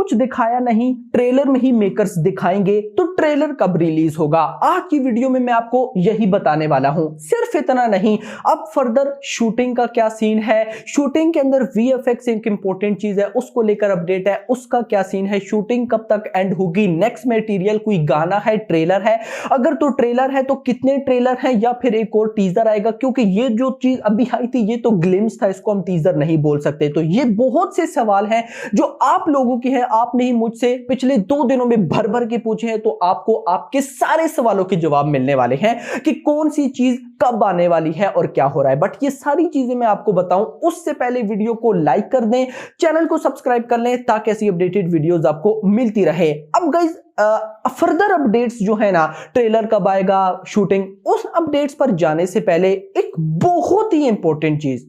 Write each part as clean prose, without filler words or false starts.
कुछ दिखाया नहीं, ट्रेलर में ही मेकर्स दिखाएंगे, तो ट्रेलर कब रिलीज होगा? आज की वीडियो में मैं आपको यही बताने वाला हूं। सिर्फ इतना नहीं, अब फर्दर शूटिंग का क्या सीन है, शूटिंग के अंदर वीएफएक्स एक इंपॉर्टेंट चीज है, उसको लेकर अपडेट है, उसका क्या सीन है, शूटिंग कब तक एंड होगी, नेक्स्ट मटेरियल कोई गाना है, ट्रेलर है, अगर तो ट्रेलर है तो कितने ट्रेलर हैं या फिर एक और टीजर आएगा, क्योंकि ये जो चीज अभी आई थी ये तो ग्लिम्स था, इसको हम टीजर नहीं बोल सकते। तो ये बहुत से सवाल हैं जो आप लोगों की हैं, आपने ही मुझसे पिछले 2 दिनों में भर भर के पूछे हैं, तो आपको आपके सारे सवालों के जवाब मिलने वाले हैं कि कौन सी चीज कब आने वाली है और क्या हो रहा है। बट ये सारी चीजें मैं आपको बताऊं उससे पहले वीडियो को लाइक कर दें, चैनल को सब्सक्राइब कर लें ताकि ऐसी अपडेटेड वीडियोस आपको मिलती रहे। अब गाइस फर्दर अपडेट्स जो है ना, ट्रेलर कब आएगा, शूटिंग, उस अपडेट्स पर जाने से पहले एक बहुत ही इंपॉर्टेंट चीज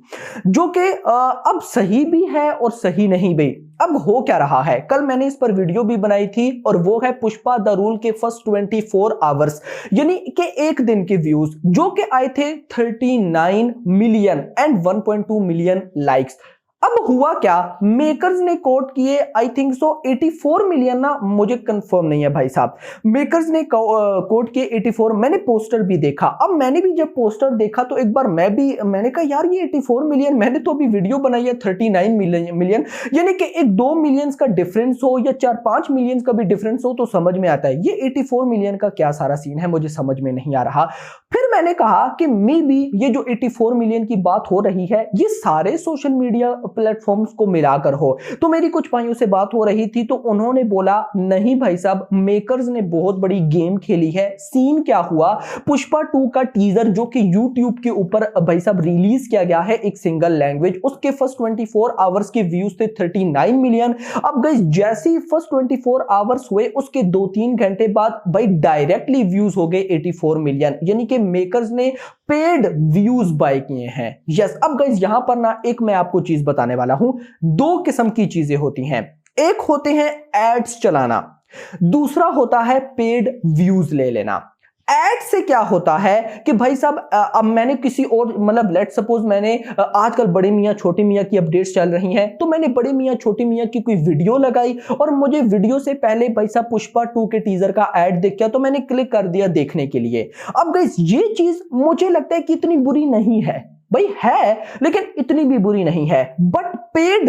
जो कि अब सही भी है और सही नहीं भी। अब हो क्या रहा है, कल मैंने इस पर वीडियो भी बनाई थी और वो है पुष्पा द रूल के फर्स्ट 24 आवर्स यानी कि एक दिन के व्यूज जो कि आए थे 39 मिलियन एंड 1.2 मिलियन लाइक्स। अब हुआ क्या, मेकर्स ने कोट किए आई थिंक सो 84 मिलियन ना, मुझे कंफर्म नहीं है भाई साहब, मेकर्स ने कोट किए 84। मैंने पोस्टर भी देखा, अब मैंने भी जब पोस्टर देखा तो एक बार मैंने कहा यार ये 84 मिलियन, मैंने तो अभी वीडियो बनाई है 39 मिलियन, यानी कि एक 2 मिलियन का डिफरेंस हो या 4-5 मिलियन का भी डिफरेंस हो तो समझ में आता है। ये 84 मिलियन का क्या सारा सीन है, मुझे समझ में नहीं आ रहा। फिर मैंने कहा कि मे बी ये जो 84 मिलियन की बात हो रही है ये सारे सोशल मीडिया प्लेटफॉर्म्स को मिलाकर हो। तो मेरी कुछ भाइयों से बात हो रही थी तो उन्होंने बोला नहीं भाई साहब, मेकर्स ने बहुत बड़ी गेम खेली है। सीन क्या हुआ, पुष्पा 2 का टीजर जो कि YouTube के ऊपर भाई साहब रिलीज किया गया है एक सिंगल लैंग्वेज, उसके फर्स्ट 24 आवर्स के व्यूज थे 39 मिलियन। अब गाइस जैसे ही फर्स्ट 24 आवर्स हुए उसके 2-3 घंटे बाद भाई डायरेक्टली व्यूज हो गए 84 मिलियन, यानी कि मेकर्स ने पेड व्यूज बाय किए हैं। यस, अब गाइस यहां पर ना एक मैं आपको चीज बताने वाला हूं, 2 किस्म की चीजें होती हैं, एक होते हैं एड्स चलाना, दूसरा होता है पेड व्यूज ले लेना। एड से क्या होता है कि भाई साहब अब मैंने किसी और मतलब लेट सपोज मैंने आजकल बड़े मियाँ छोटे मियाँ की अपडेट्स चल रही हैं तो मैंने बड़े मियाँ छोटे मियाँ की कोई वीडियो लगाई और मुझे वीडियो से पहले भाई साहब पुष्पा 2 के टीजर का ऐड दिख गया तो मैंने क्लिक कर दिया देखने के लिए। अब गाइस ये चीज मुझे लगता है कि इतनी बुरी नहीं है, भाई है लेकिन इतनी भी बुरी नहीं है। बट पेड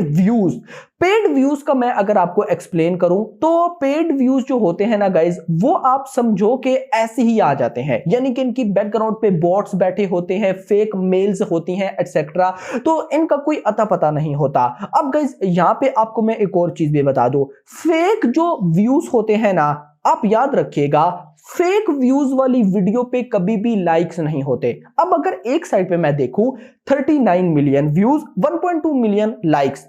व्यूज का मैं अगर आपको एक्सप्लेन करूं तो पेड व्यूज जो होते हैं ना गाइज वो आप समझो कि ऐसे ही आ जाते हैं, यानी कि इनकी बैकग्राउंड पे बॉट्स बैठे होते हैं, फेक मेल्स होती हैं एटसेट्रा, तो इनका कोई अता पता नहीं होता। अब गाइज यहां पे आपको मैं एक और चीज भी बता दूं, फेक जो व्यूज होते हैं ना, आप याद रखिएगा फेक व्यूज वाली वीडियो पे कभी भी लाइक्स नहीं होते। अब अगर एक साइड पे मैं देखूं 39 मिलियन व्यूज 1.2 मिलियन लाइक्स,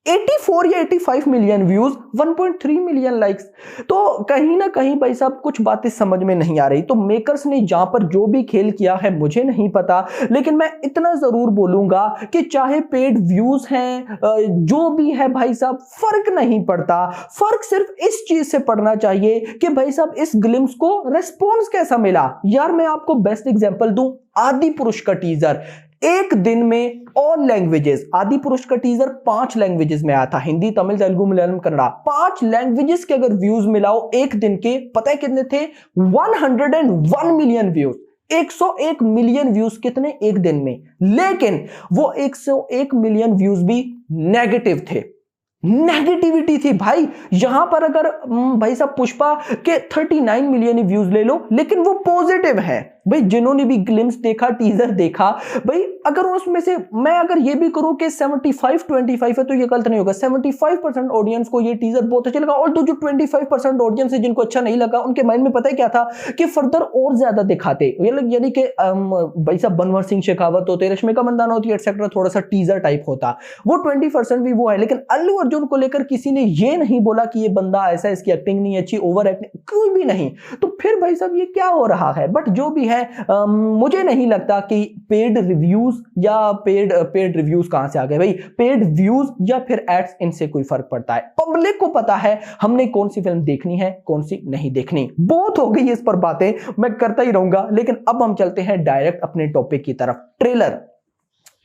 84 या 85 मिलियन व्यूज 1.3 मिलियन लाइक्स, तो कहीं ना कहीं भाई साहब कुछ बातें समझ में नहीं आ रही। तो मेकर्स ने जहां पर जो भी खेल किया है मुझे नहीं पता, लेकिन मैं इतना जरूर बोलूंगा कि चाहे पेड व्यूज हैं जो भी है भाई साहब फर्क नहीं पड़ता, फर्क सिर्फ इस चीज से पड़ना चाहिए कि भाई साहब इस ग्लिम्स को रेस्पॉन्स कैसा मिला। यार मैं आपको बेस्ट एग्जांपल दूं, आदि पुरुष का टीजर एक दिन में ऑल लैंग्वेजेस, आदि पुरुष का टीजर 5 लैंग्वेजेस में आया था, हिंदी, तमिल, तेलुगु, मलयालम, कन्नड़ा, 5 लैंग्वेजेस के अगर व्यूज मिलाओ एक दिन के, पता है कितने थे? 101 मिलियन व्यूज, 101 मिलियन व्यूज कितने एक दिन में। लेकिन वो 101 मिलियन व्यूज भी नेगेटिव थे, नेगेटिविटी थी भाई। यहां पर अगर भाई साहब पुष्पा के 39 मिलियन व्यूज ले लो लेकिन वो पॉजिटिव है भाई, जिन्होंने भी ग्लिम्स देखा, टीजर देखा, भाई अगर उसमें से मैं अगर ये भी करूं कि 75-25 है तो ये गलत नहीं होगा। 75% ऑडियंस को ये टीजर बहुत अच्छा लगा और तो जो 25% ऑडियंस है जिनको अच्छा नहीं लगा उनके माइंड में पता है क्या था कि फर्दर और ज्यादा दिखाते, यानी कि भाई साहब बनवर सिंह शेखावत होते, रश्मिका मंदाना होती एटसेट्रा, थोड़ा सा टीजर टाइप होता, वो 20% भी वो है। लेकिन अल्लू अर्जुन को लेकर किसी ने ये नहीं बोला कि ये बंदा ऐसा, इसकी एक्टिंग नहीं अच्छी, ओवर एक्टिंग, कोई भी नहीं। तो फिर भाई साहब ये क्या हो रहा है? बट जो भी है मुझे नहीं लगता कि पेड रिव्यूज या पेड रिव्यूज कहां से आ गए भाई, पेड व्यूज या फिर एड्स, इनसे कोई फर्क पड़ता है। पब्लिक को पता है हमने कौन सी फिल्म देखनी है कौन सी नहीं देखनी। बहुत हो गई इस पर बातें, मैं करता ही रहूंगा, लेकिन अब हम चलते हैं डायरेक्ट अपने टॉपिक की तरफ, ट्रेलर।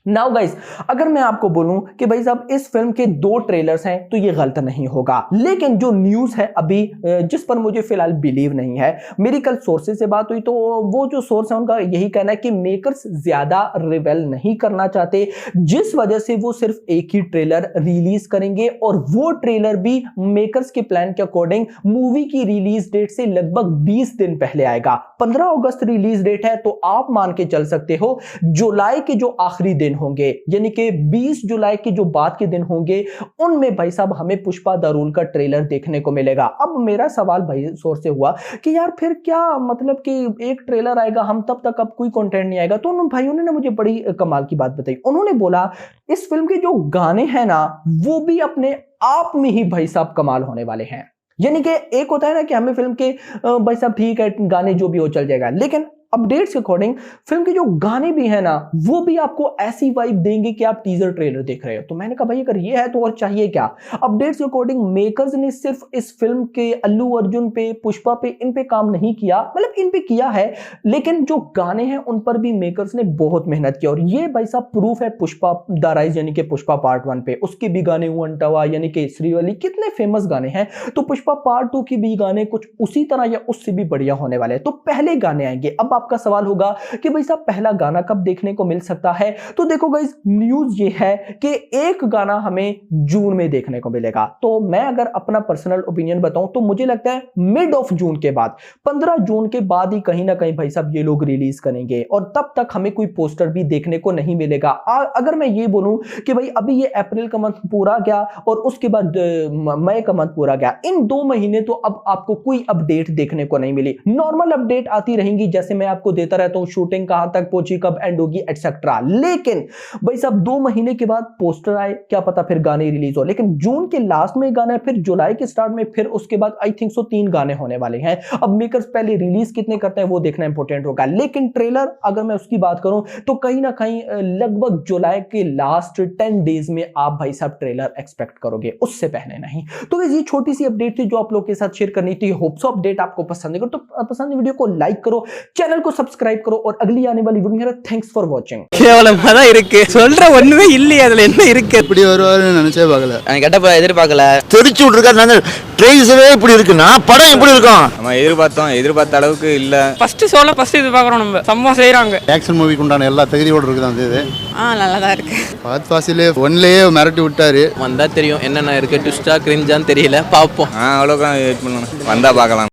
नाउ गाइस, अगर मैं आपको बोलूं कि भाई साहब इस फिल्म के 2 ट्रेलर्स हैं तो ये गलत नहीं होगा, लेकिन जो न्यूज़ है अभी जिस पर मुझे फिलहाल बिलीव नहीं है, मेरी कल सोर्सेज से बात हुई तो वो जो सोर्स है उनका यही कहना है कि मेकर्स ज्यादा रिवेल नहीं करना चाहते, जिस वजह से वो सिर्फ एक ही ट्रेलर रिलीज करेंगे और वो ट्रेलर भी मेकर्स के प्लान के अकॉर्डिंग मूवी की रिलीज डेट से लगभग 20 दिन पहले आएगा। 15 अगस्त रिलीज डेट है तो आप मान के चल सकते हो जुलाई के जो आखिरी दिन होंगे यानी कि 20 जुलाई के जो बाद के दिन होंगे उनमें भाई साहब हमें पुष्पा द रूल का ट्रेलर देखने को मिलेगा। अब मेरा सवाल भाई सोर्स से हुआ कि यार फिर क्या मतलब कि एक ट्रेलर आएगा हम तब तक अब कोई कंटेंट नहीं आएगा, तो उन भाइयों ने मुझे बड़ी कमाल की बात बताई। उन्होंने बोला इस फिल्म के जो गाने हैं ना वो भी अपने आप में ही भाई साहब कमाल होने वाले हैं। यानी कि एक होता है ना कि हमें फिल्म के भाई साहब ठीक है गाने जो भी हो चल जाएगा, लेकिन अपडेट्स के अकॉर्डिंग फिल्म के जो गाने भी है ना वो भी आपको ऐसी वाइब देंगे कि आप टीजर ट्रेलर देख रहे हो। तो मैंने कहा भाई अगर ये है तो और चाहिए क्या। अपडेट्स के अकॉर्डिंग मेकर्स ने सिर्फ इस फिल्म के अल्लू अर्जुन पे, पुष्पा पे, इन पे काम नहीं किया, मतलब इन पे किया है, लेकिन जो गाने हैं उन पर भी मेकर्स ने बहुत मेहनत किया। और ये भाई साहब प्रूफ है पुष्पा द राइज यानी कि पुष्पा पार्ट 1 पे, उसके भी गाने अंटवा यानी कि श्रीवली कितने फेमस गाने हैं, तो पुष्पा पार्ट 2 के भी गाने कुछ उसी तरह या उससे भी बढ़िया होने वाले हैं। तो पहले गाने आएंगे। अब आपका सवाल होगा कि भाई साहब पहला गाना कब देखने को मिल सकता है, तो देखो गाइस न्यूज़ ये है कि एक गाना हमें जून में देखने को मिलेगा। तो मैं अगर अपना पर्सनल ओपिनियन बताऊं तो मुझे लगता है मिड ऑफ जून के बाद, 15 जून के बाद ही कहीं ना कहीं भाई साहब ये लोग रिलीज करेंगे और तब तक हमें कोई पोस्टर भी देखने को नहीं मिलेगा। अगर मैं ये बोलूं कि भाई अभी ये अप्रैल का मंथ पूरा गया और उसके बाद मई का मंथ पूरा गया, इन 2 महीने तो अब आपको कोई अपडेट देखने को नहीं मिली। नॉर्मल अपडेट आती रहेंगी जैसे मैं आपको देता रहता हूं, शूटिंग कहां तक पहुंची, कब एंड होगी एटसेट्रा, लेकिन भाई साहब 2 महीने के बाद पोस्टर आए, क्या पता फिर गाने रिलीज हो। लेकिन जून के लास्ट में गाना है, फिर जुलाई के स्टार्ट में, फिर उसके बाद आई थिंक सो 3 गाने होने वाले हैं। अब मेकर्स पहले रिलीज कितने करते हैं वो देखना इंपॉर्टेंट होगा, लेकिन ट्रेलर अगर मैं उसकी बात करूं तो कहीं ना कहीं लगभग जुलाई के लास्ट 10 डेज में आप भाई साहब ट्रेलर एक्सपेक्ट करोगे, उससे पहले नहीं। तो ये छोटी सी अपडेट थी जो आप लोग के साथ शेयर करनी थी। होप सो अपडेट आपको पसंद है, तो पसंद वीडियो को लाइक करो, चैनल को सब्सक्राइब करो और अगली आने वाली वीडियो में थैंक्स फॉर वाचिंग। கேவலமா தான் இருக்கு, சொல்ற ஒண்ணுமே இல்லையே, அதுல என்ன இருக்கு? இப்படி வருவாருன்னு நினைச்சே பார்க்கல. நான் கெட்டப்ப எதிர்பார்க்கல. தெரிச்சு விட்டுருக்காரு. நான் ட்ரெய்லரே இப்படி இருக்குன்னா படம் எப்படி இருக்கும்? நம்ம எதிர்பார்த்த அளவுக்கு இல்ல. ஃபர்ஸ்ட் ஷோல ஃபர்ஸ்ட் இது பார்க்கறோம், நம்ம சம்ம செய்றாங்க. ஆக்ஷன் மூவிக்கு உண்டான எல்லா தகுதியோட இருக்குது அந்த இது. நல்லா தான் இருக்கு. பாத் வாசிலே ஒன்லயே மிரட்டி விட்டாரு. வந்தா தெரியும் என்னென்ன இருக்கு, ட்விஸ்டா கிரிஞ்சான்னு தெரியல, பாப்போம். அவ்வளவுதான் வெயிட் பண்ணணும், வந்தா பார்க்கலாம்.